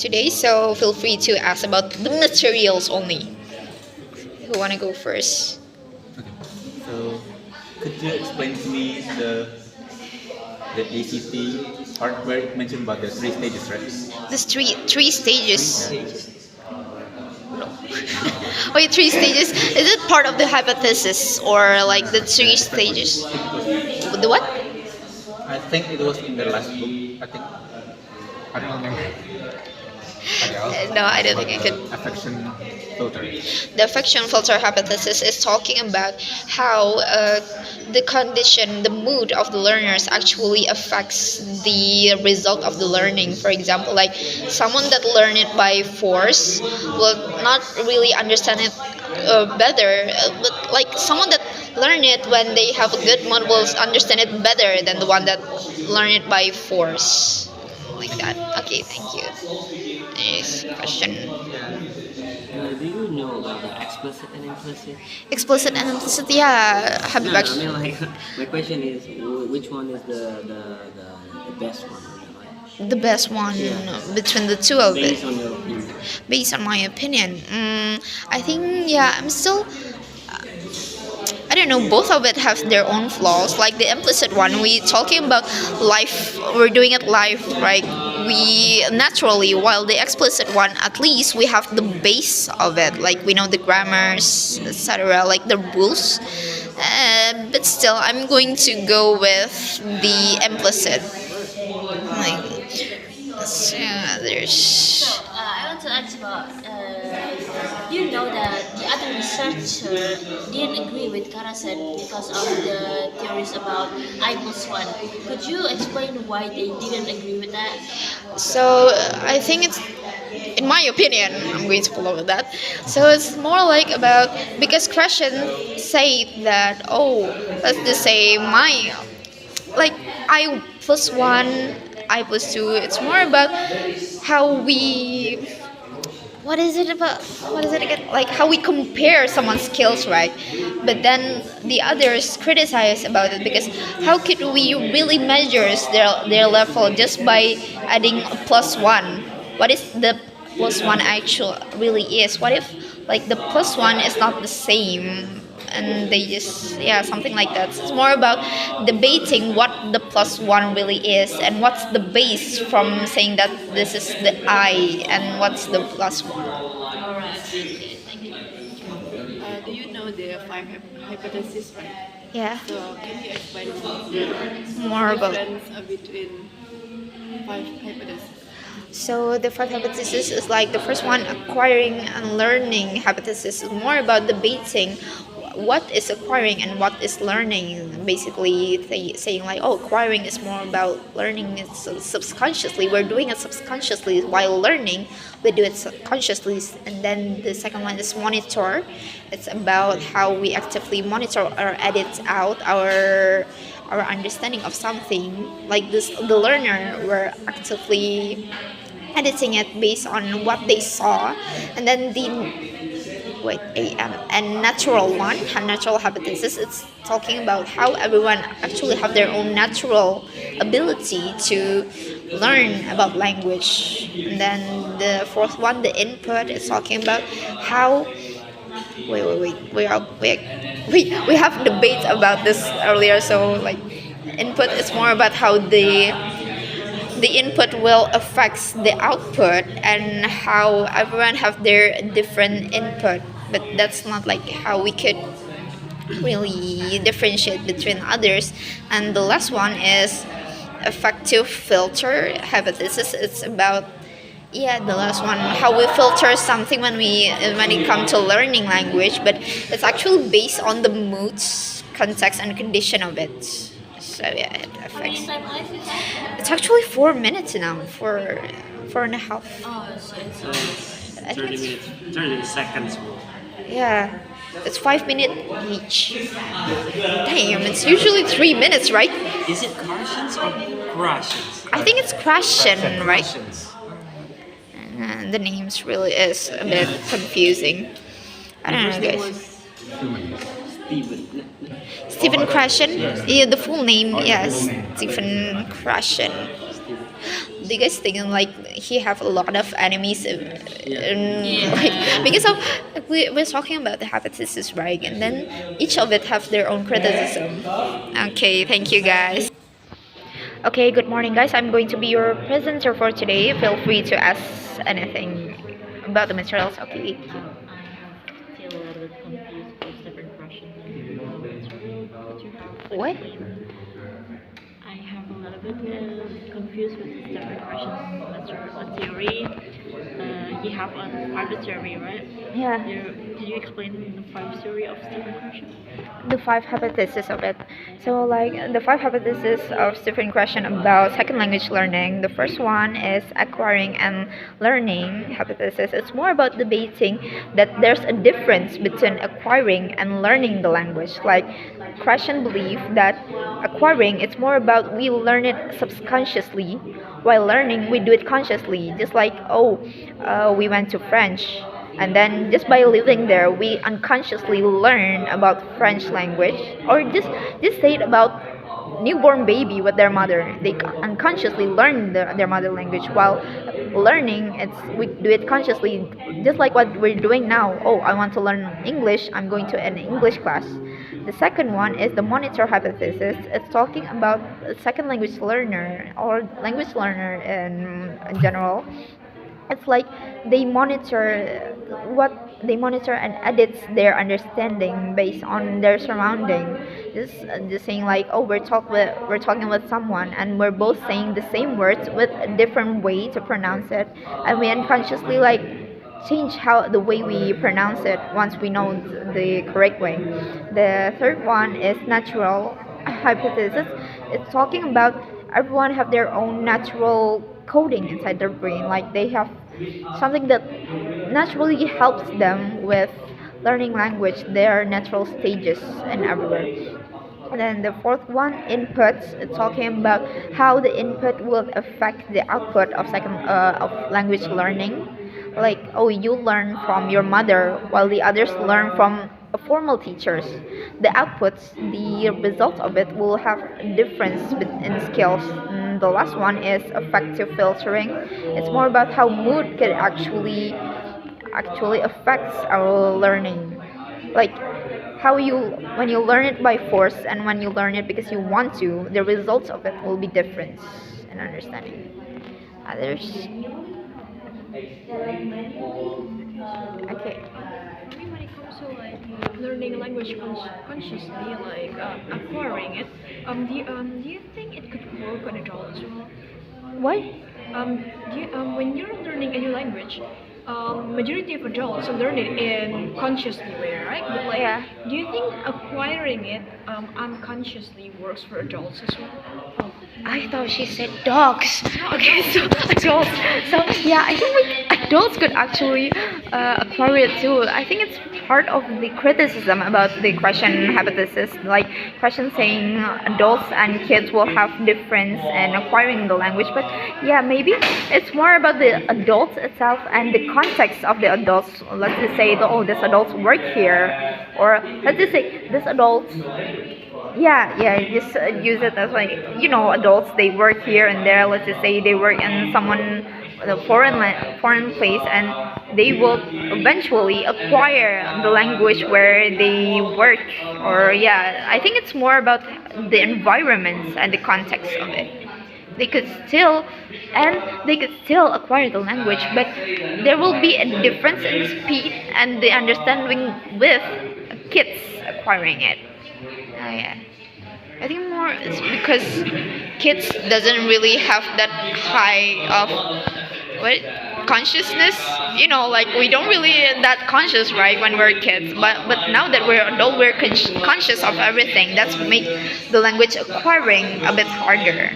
today, so feel free to ask about the materials only. Who wanna go first? Okay. So, could you explain to me the ACT part where it mentioned about the three stages, right? There's three Three stages. stages. Wait, three stages? Is it part of the hypothesis or like the The three different one. stages? I think it was. The what? I think it was in the last book. I think. I don't remember. No, I don't About think I the could. affection filter. The affection filter hypothesis is talking about how the condition, the mood of the learners actually affects the result of the learning. For example, like someone that learn it by force will not really understand it better, but like someone that learn it when they have a good mood will understand it better than the one that learn it by force. Like that. Okay, thank you. Next question. Do you know about the explicit and implicit? Explicit and implicit, yeah. No, Habib no, I actually. mean like my question is which one is the best one? The best one Yeah. between the two of it, Based on your opinion. based on my opinion. I think, yeah, I'm still. I don't know. Both of it have their own flaws. Like the implicit one, we talking about life. We're doing it live, right? We naturally, while the explicit one, at least we have the base of it. Like we know the grammars, etc. Like the rules. But still, I'm going to go with the implicit. Like, so there's. I want to ask about. You know that the other researcher didn't agree with Karasen because of the theories about I+1. Could you explain why they didn't agree with that? So I think it's, in my opinion, I'm going to follow with that. So it's more like about because Crescent say that, oh, let's just say my, like I+1, I+2. It's more about how we, what is it about, what is it again, like how we compare someone's skills, right? But then the others criticize about it because how could we really measure their level just by adding a +1? What is the +1 actual really is? What if like the +1 is not the same and they just, yeah, something like that. It's more about debating what the +1 really is and what's the base from saying that this is the I and what's the +1. Alright, okay, thank you. Do you know the five hypotheses, right? Yeah, So can you explain the more about. difference between five hypotheses? So the five hypothesis is like the first one, acquiring and learning hypothesis, is more about debating what is acquiring and what is learning. Basically, saying like, oh, acquiring is more about learning it subconsciously. We're doing it subconsciously, while learning we do it subconsciously. And then the second one is monitor. It's about how we actively monitor or edit out our understanding of something. Like this, the learner were actively editing it based on what they saw. And then the wait and natural one, a natural hypothesis, it's talking about how everyone actually have their own natural ability to learn about language. And then the fourth one, the input, is talking about how wait we have debate about this earlier. So like input is more about how the input will affects the output and how everyone have their different input, but that's not like how we could really differentiate between others. And the last one is effective filter hypothesis. It's about, yeah, the last one, how we filter something when it comes to learning language, but it's actually based on the moods, context and condition of it. So yeah, it How affects. many time left is that? It's actually 4 minutes now, 4.5. Oh, so it's So it's I think 30 it's- minutes, 30 seconds more. Yeah, it's 5 minutes each. Damn, it's usually 3 minutes, right? Is it Crushins or Crushins? I think it's Crashen, right? Crushins. The names really is a bit confusing. I don't know, guys. Steven. Stephen Krashen? Yes. Yeah, the full name, Oh, the yes. full name. Stephen Krashen. do you guys think like he have a lot of enemies? Yeah. Like, because of we're talking about the hypothesis, right? And then each of it have their own criticism. Okay, thank you guys. Okay, good morning, guys. I'm going to be your presenter for today. Feel free to ask anything about the materials. Okay. I'm still a little bit confused with different Russian language. Could you have What? I have a little bit confused with this different Russian theory. You have a five theory, right? Yeah. Can you explain the five theory of Stephen Krashen? The five hypotheses of it. So, like the five hypotheses of Stephen Krashen about second language learning. The first one is acquiring and learning hypothesis. It's more about debating that there's a difference between acquiring and learning the language. Like Krashen believed that acquiring it's more about we learn it subconsciously, while learning we do it consciously. Just like we went to French and then just by living there we unconsciously learn about French language, or just say it about newborn baby with their mother, they unconsciously learn their mother language, while learning it's we do it consciously, just like what we're doing now. I want to learn English, I'm going to an English class. The second one is the monitor hypothesis. It's talking about a second language learner or language learner in general. It's like they monitor they monitor and edits their understanding based on their surrounding. Just saying like, we're talking with someone and we're both saying the same words with a different way to pronounce it, and we unconsciously like change how the way we pronounce it once we know the correct way. The third one is natural hypothesis. It's talking about everyone have their own natural coding inside their brain, like they have something that naturally helps them with learning language, their natural stages and everywhere. And then the fourth one, inputs. It's talking about how the input will affect the output of of language learning. Like, you learn from your mother while the others learn from formal teachers. The outputs, the result of it will have a difference in skills. And the last one is affective filtering. It's more about how mood can actually affects our learning. Like how you when you learn it by force and when you learn it because you want to, the results of it will be different in understanding others. Okay. I mean, when it comes to like learning a language consciously, like acquiring it, do you think it could work on adults as well? What? When you're learning a new language, majority of adults learn it in consciously way, right? But like, Yeah. do you think acquiring it unconsciously works for adults as well? I thought she said dogs. Okay, so adults. So yeah, I think like adults could actually acquire it too. I think it's part of the criticism about the Krashen hypothesis. Like Krashen saying adults and kids will have difference in acquiring the language, but yeah, maybe it's more about the adults itself and the context of the adults. Let's just say, this adults work here, or let's just say this adult. Yeah, just use it as like, adults, they work here and there. Let's just say they work in someone the foreign place, and they will eventually acquire the language where they work. Or yeah, I think it's more about the environments and the context of it. They could still acquire the language, but there will be a difference in the speed and the understanding with kids acquiring it. Yeah. I think more it's because kids doesn't really have that high of consciousness. Like we don't really that conscious, right, when we're kids. But now that we're adult, we're conscious of everything. That's make the language acquiring a bit harder.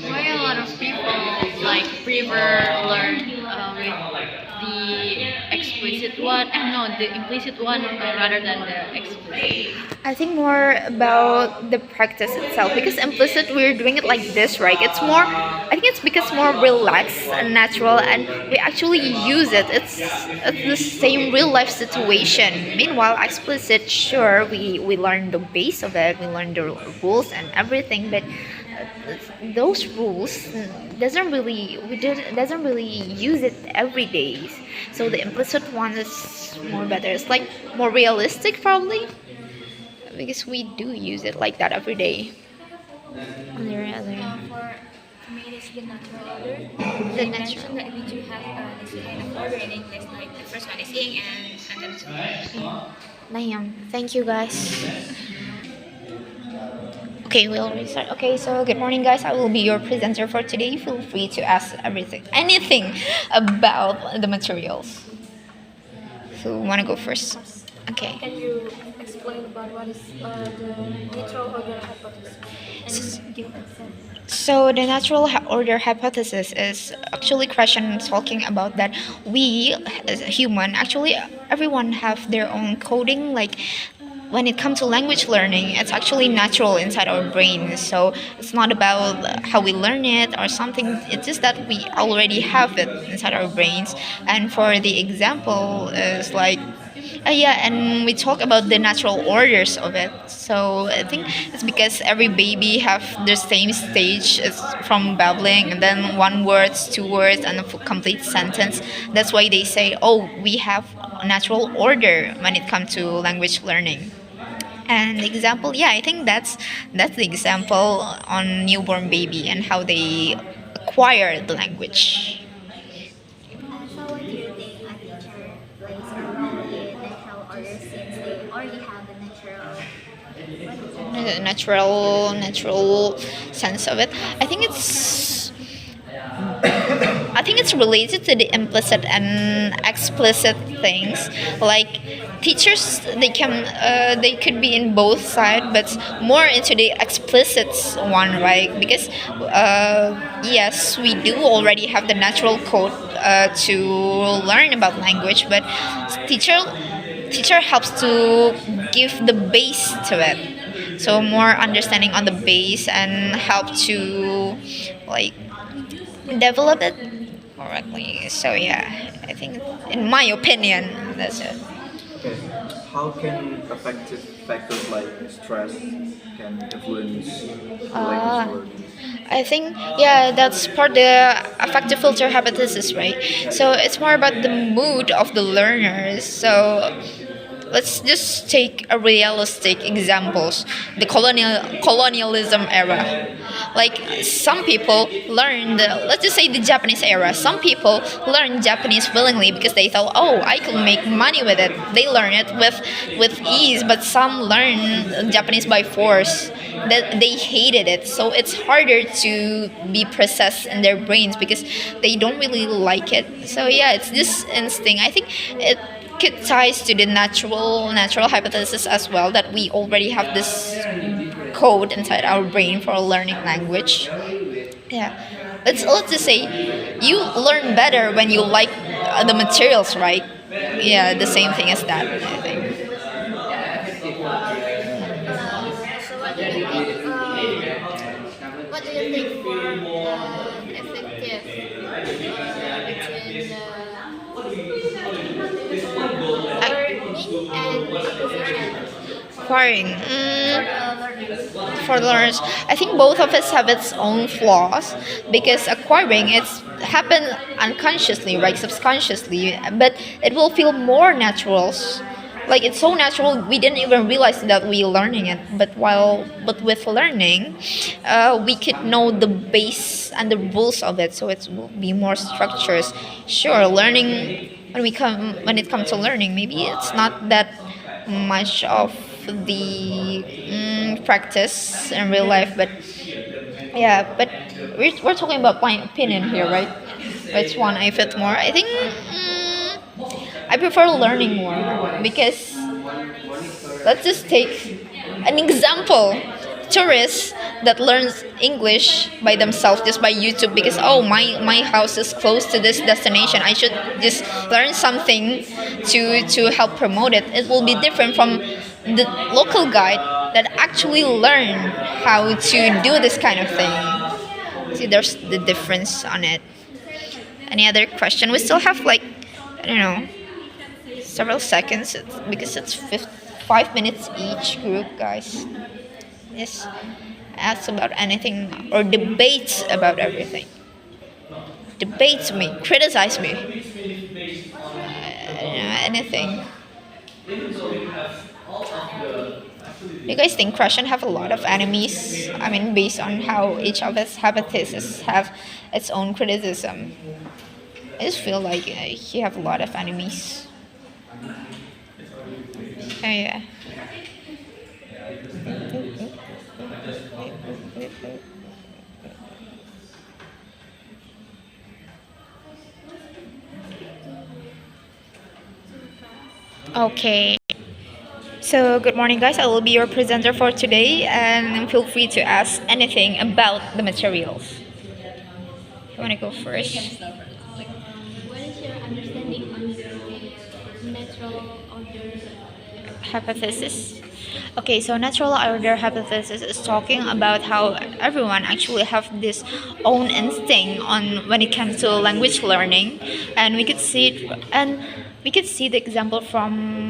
Why a lot of people like prefer learn with the explicit explicit one, and no, the implicit one rather than the explicit. I think more about the practice itself because implicit we're doing it like this, right? It's more. I think it's because more relaxed and natural, and we actually use it. It's the same real life situation. Meanwhile, explicit, sure, we learn the base of it, we learn the rules and everything, but those rules doesn't really use it every day. So the implicit one is more better. It's like more realistic probably because we do use it like that every day. For me, it's the natural order. The You natural. mentioned that we do have this kind of order in English, like the first one is ing and then Damn. Thank you guys. Okay, we'll restart. Okay, so good morning, guys. I will be your presenter for today. Feel free to ask anything about the materials. Who wanna go first? Okay. Can you explain about what is the natural order hypothesis and give an example? So the natural order hypothesis is actually question talking about that we as a human actually everyone have their own coding like when it comes to language learning it's actually natural inside our brains so it's not about how we learn it or something it's just that we already have it inside our brains and for the example is like yeah, and we talk about the natural orders of it. So I think it's because every baby have the same stage as from babbling, and then one words, two words, and a complete sentence. That's why they say, oh, we have a natural order when it comes to language learning. And the example, yeah, I think that's the example on newborn baby and how they acquire the language. So what do you think a teacher plays a role in natural order since they already have the Natural sense of it. I think it's related to the implicit and explicit things. Like teachers, they could be in both sides, but more into the explicit one, right? Because yes, we do already have the natural code to learn about language, but teacher helps to give the base to it. So more understanding on the base and help to like develop it correctly. So yeah, I think in my opinion, that's it. Okay. How can affective factors like stress can influence language learning? I think yeah, that's part of the affective filter hypothesis, right? So it's more about the mood of the learners. So let's just take a realistic examples, the colonialism era. Like some people learned, let's just say the Japanese era. Some people learn Japanese willingly because they thought, oh, I can make money with it. They learn it with ease, but some learn Japanese by force. That they hated it, so it's harder to be processed in their brains because they don't really like it. So yeah, it's this instinct. I think it could ties to the natural hypothesis as well that we already have this code inside our brain for learning language. Yeah, let's just say you learn better when you like the materials, right? Yeah, the same thing as that, I think. So what do you think for effective between learning and acquisition Acquiring. learning? For learners, I think both of us have its own flaws because acquiring it's happen unconsciously, right, subconsciously, but it will feel more natural. Like it's so natural we didn't even realize that we learning it. But with learning, we could know the base and the rules of it, so it will be more structures. Sure, learning when it comes to learning, maybe it's not that much of the practice in real life, but yeah, but we're talking about my opinion here, right? Which one I fit more? I think I prefer learning more because let's just take an example. Tourists, that learns English by themselves just by YouTube because oh my house is close to this destination. I should just learn something to help promote it. It will be different from the local guide that actually learn how to do this kind of thing. See, there's the difference on it. Any other question? We still have like I don't know several seconds because it's 5 minutes each group, guys. Yes, ask about anything or debate about everything. Debate me, criticize me, anything. You guys think Russian have a lot of enemies? I mean, based on how each of its hypotheses have its own criticism. I just feel like he have a lot of enemies. Oh yeah. Okay. So good morning, guys. I will be your presenter for today, and feel free to ask anything about the materials. You want to go first? What is your understanding on the natural order? Hypothesis. Okay, so natural order hypothesis is talking about how everyone actually have this own instinct on when it comes to language learning, and we could see it, and we could see the example from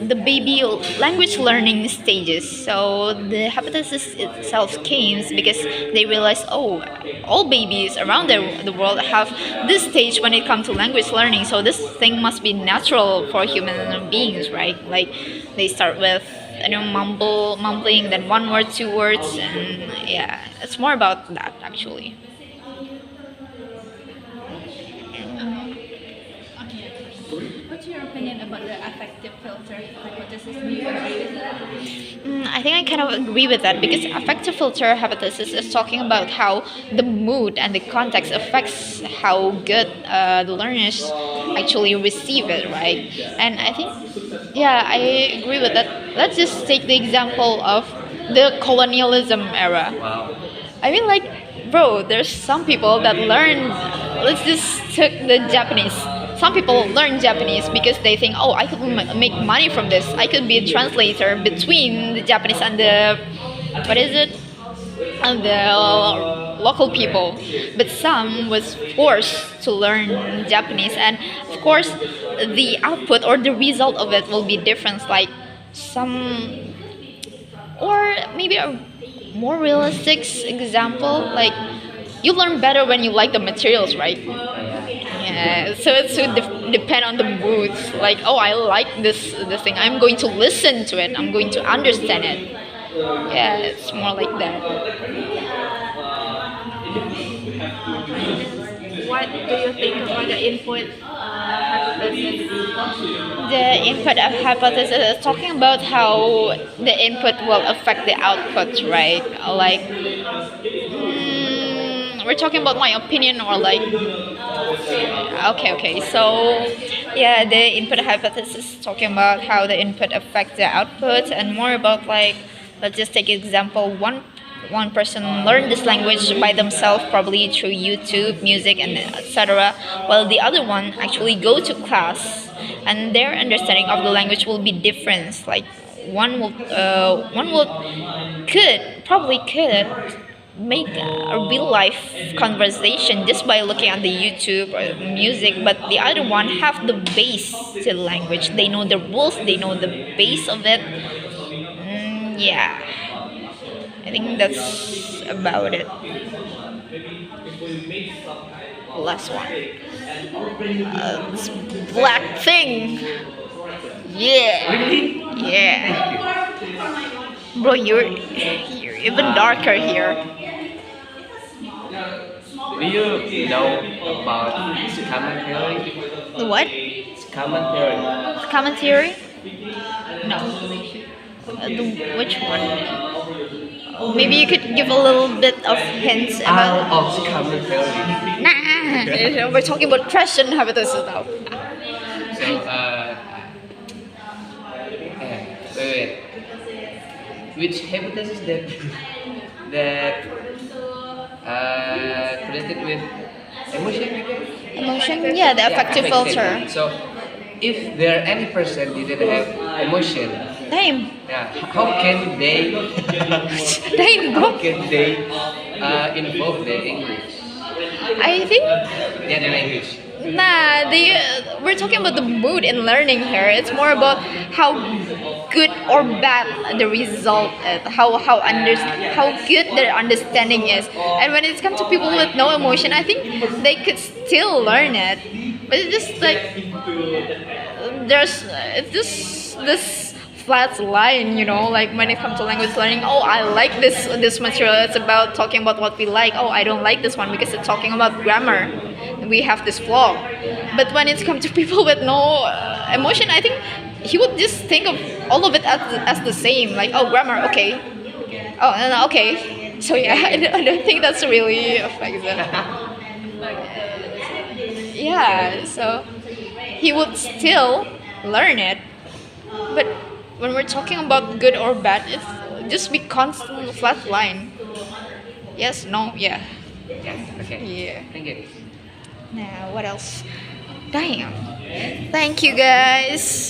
the baby language learning stages. So the hypothesis itself came because they realized, oh, all babies around the world have this stage when it comes to language learning. So this thing must be natural for human beings, right? Like they start with mumbling, then one word, two words, and yeah, it's more about that actually. What's your opinion about the affective filter hypothesis? Do you agree with that? I think I kind of agree with that because affective filter hypothesis is talking about how the mood and the context affects how good the learners actually receive it, right? And I think, yeah, I agree with that. Let's just take the example of the colonialism era. Wow. I mean, like, bro, there's some people that learn. Let's just take the Japanese. Some people learn Japanese because they think, oh, I could make money from this. I could be a translator between the Japanese and the, what is it? And the local people. But some was forced to learn Japanese, and of course, the output or the result of it will be different. Like some, or maybe a more realistic example, like you learn better when you like the materials, right? Yeah, so it's depend on the mood. Like, oh, I like this thing. I'm going to listen to it. I'm going to understand it. Yeah, it's more like that. What do you think about the input hypothesis? The input hypothesis is talking about how the input will affect the output, right? Like, we're talking about my opinion or like, okay. So, yeah, the input hypothesis is talking about how the input affects the output, and more about like, let's just take example, one person learned this language by themselves, probably through YouTube, music, and etc. While the other one actually go to class, and their understanding of the language will be different. Like one will could make a real life conversation just by looking at the YouTube or music, but the other one have the base to the language. They know the rules, they know the base of it. Yeah, I think that's about it. Last one. This black thing. Yeah. Yeah. Bro, you're even darker here. Do you know about common theory? What? Common theory. Common theory? No. Which one? Maybe you could give a little bit of hints about. Of common theory. Nah, we're talking about Christian hypothesis now. So, wait. Which hypothesis that? that connected with emotion, I guess. Emotion, yeah, the affective filter. So, if there any person didn't have emotion, Name. yeah, how can they Name, how bro. can they involve their English? I think Yeah, their language. we're talking about the mood in learning here. It's more about how good or bad the result is, how good their understanding is. And when it comes to people with no emotion, I think they could still learn it, but it's just like it's just this flat line, like when it comes to language learning. Oh, I like this material, it's about talking about what we like. Oh, I don't like this one because it's talking about grammar, we have this flaw. But when it comes to people with no emotion, I think he would just think of all of it as the same, like, oh, grammar, okay, oh, no, okay. So yeah, I don't think that's really effective. Yeah, so he would still learn it, but when we're talking about good or bad, it's just be constant flat line. Yes, no, yeah. Yeah. Okay. Yeah. Thank you. Now what else? Damn. Thank you guys.